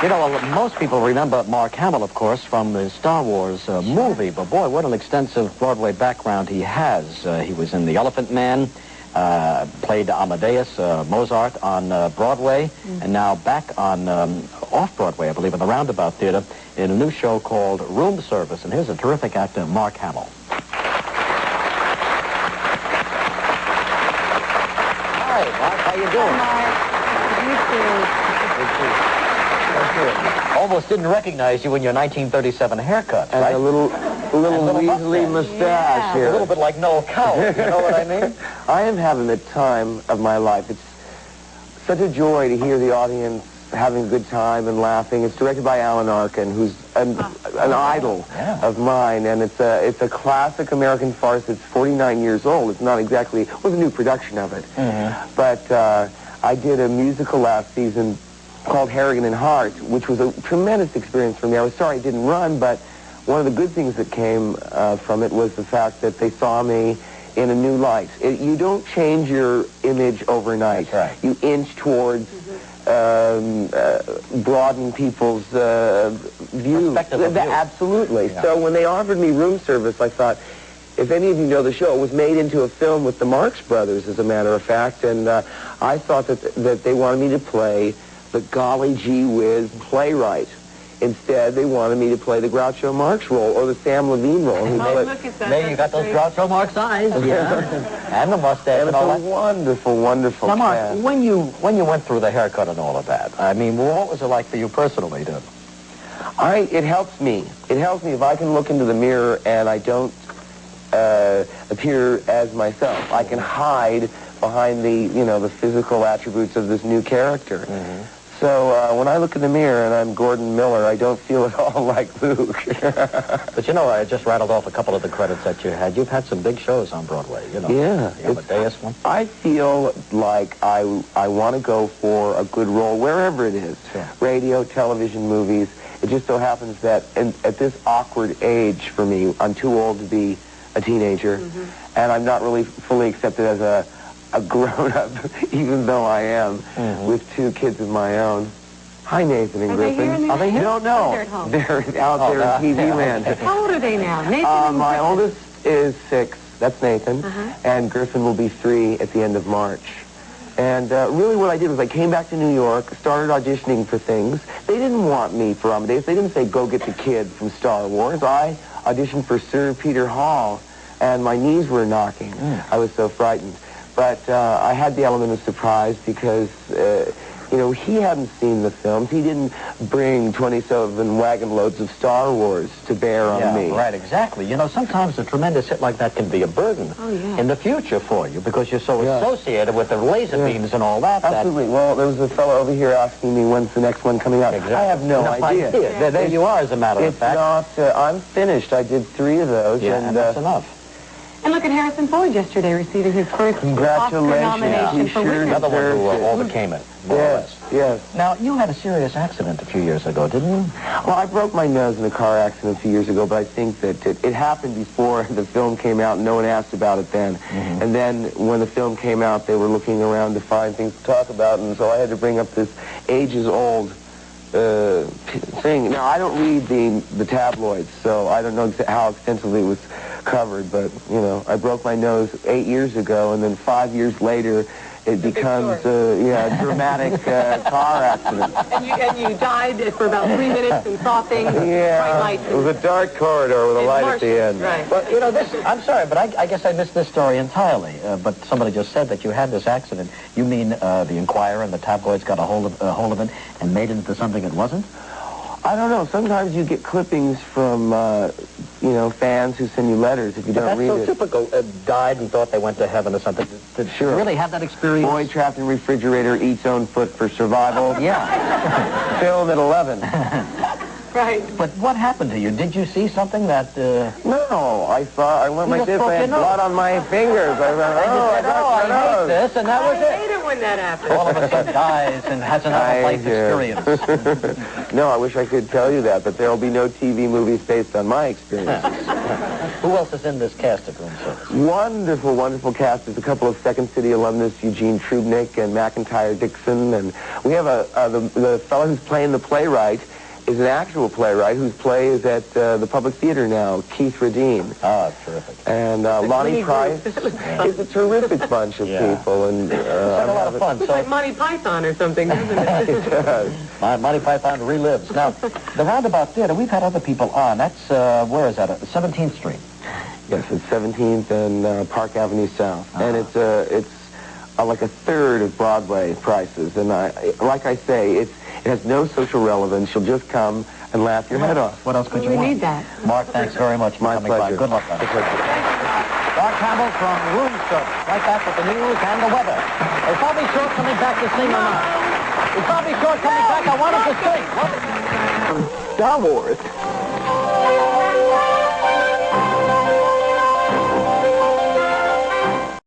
You know, most people remember Mark Hamill, of course, from the Star Wars movie, but boy, what an extensive Broadway background he has. He was in The Elephant Man, played Amadeus, Mozart on Broadway, and now back on off-Broadway, I believe, in the Roundabout Theater, in a new show called Room Service. And here's a terrific actor, Mark Hamill. Hi, Mark. How you doing? Almost didn't recognize you in your 1937 haircut, right? And a little Weasley mustache here. A little bit like Noel Coward, you know what I mean? I am having the time of my life. It's such a joy to hear the audience having a good time and laughing. It's directed by Alan Arkin, who's an idol of mine, and it's a classic American farce. It's 49 years old. It's not exactly, it was a new production of it. But I did a musical last season called Harrigan and Hart, which was a tremendous experience for me. I was sorry it didn't run, but one of the good things that came from it was the fact that they saw me in a new light. You don't change your image overnight. That's right. You inch towards broaden people's view. Absolutely. Yeah. So when they offered me room service, I thought, if any of you know the show, it was made into a film with the Marx Brothers, as a matter of fact, and I thought that they wanted me to play the golly gee whiz playwright. Instead, they wanted me to play the Groucho Marx role or the Sam Levine role. Look at that. There you got those Groucho Marx eyes. Yeah. And the mustache and all that. It's a wonderful, wonderful Now, Mark, when you went through the haircut and all of that, I mean, what was it like for you personally, dude? It helps me. It helps me if I can look into the mirror and I don't appear as myself. I can hide behind the physical attributes of this new character. So when I look in the mirror and I'm Gordon Miller, I don't feel at all like Luke. But you know, I just rattled off a couple of the credits that you had. You've had some big shows on Broadway, you know. Yeah. The Amadeus one. I feel like I want to go for a good role wherever it is. Sure. Radio, television, movies. It just so happens that at this awkward age for me, I'm too old to be a teenager, and I'm not really fully accepted as a grown-up, even though I am, with two kids of my own. Hi, Nathan and Griffin. Are they here? No, They're at home. they're out there in TV land. How old are they now? Nathan and my Griffin. oldest is 6. That's Nathan. And Griffin will be 3 at the end of March. And really what I did was I came back to New York, started auditioning for things. They didn't want me for Amadeus. They didn't say, go get the kid from Star Wars. I auditioned for Sir Peter Hall, and my knees were knocking. I was so frightened. But I had the element of surprise because, he hadn't seen the films. He didn't bring 27 wagon loads of Star Wars to bear on me. Right, exactly. You know, sometimes a tremendous hit like that can be a burden in the future for you because you're so associated with the laser beams and all that. Absolutely. Well, there was a fellow over here asking me when's the next one coming out. Exactly. I have no idea. There you are, as a matter of fact. It's not, I'm finished. I did 3 of those. Yeah, and that's enough. And look at Harrison Ford yesterday receiving his first Oscar nomination for Witness. Another one who overcame it, more or less. Yes. Now, you had a serious accident a few years ago, didn't you? Well, I broke my nose in a car accident a few years ago, but I think that it happened before the film came out, and no one asked about it then. And then when the film came out, they were looking around to find things to talk about, and so I had to bring up this ages-old thing. Now, I don't read the tabloids, so I don't know how extensively it was covered, but, I broke my nose 8 years ago, and then 5 years later, it becomes a dramatic car accident. And you died for about 3 minutes and saw things. It was a dark corridor with a light at the end. Right. Well, I'm sorry, but I guess I missed this story entirely. But somebody just said that you had this accident. You mean the Inquirer and the tabloids got a hold of it and made it into something it wasn't? I don't know. Sometimes you get clippings from, fans who send you letters if you don't read it. That's so typical. Died and thought they went to heaven or something. Did you really have that experience? Boy trapped in refrigerator eats own foot for survival. Yeah. Film at 11. Right. But what happened to you? Did you see something that... No, I thought I went like this. I had blood on my fingers. I went, I hate this, and that was it. when that happens. All of a sudden dies and has another life experience. No, I wish I could tell you that, but there will be no TV movies based on my experience. Who else is in this cast of Room Service? Wonderful, wonderful cast. There's a couple of Second City alumnus, Eugene Trubnick and McIntyre Dixon, and we have the fellow who's playing the playwright is an actual playwright whose play is at the Public Theater now, Keith Radine. Oh, terrific. And Lonnie Price is a terrific bunch of people. And it's like a lot of fun. It's like Monty Python or something, isn't it? It does. Monty Python relives. Now, the Roundabout Theater, we've had other people on. That's, where is that? 17th Street. Yes, it's 17th and Park Avenue South. And it's like a third of Broadway prices. And like I say, it has no social relevance. You'll just come and laugh your head off. What else could you want? We need that. Mark, thanks very much for coming by. Good luck on it. Mark Hamill from Room Service. Right back with the news and the weather. Is Bobby Short coming back to sing or not? Is Bobby Short coming back? I want him to sing. Star Wars.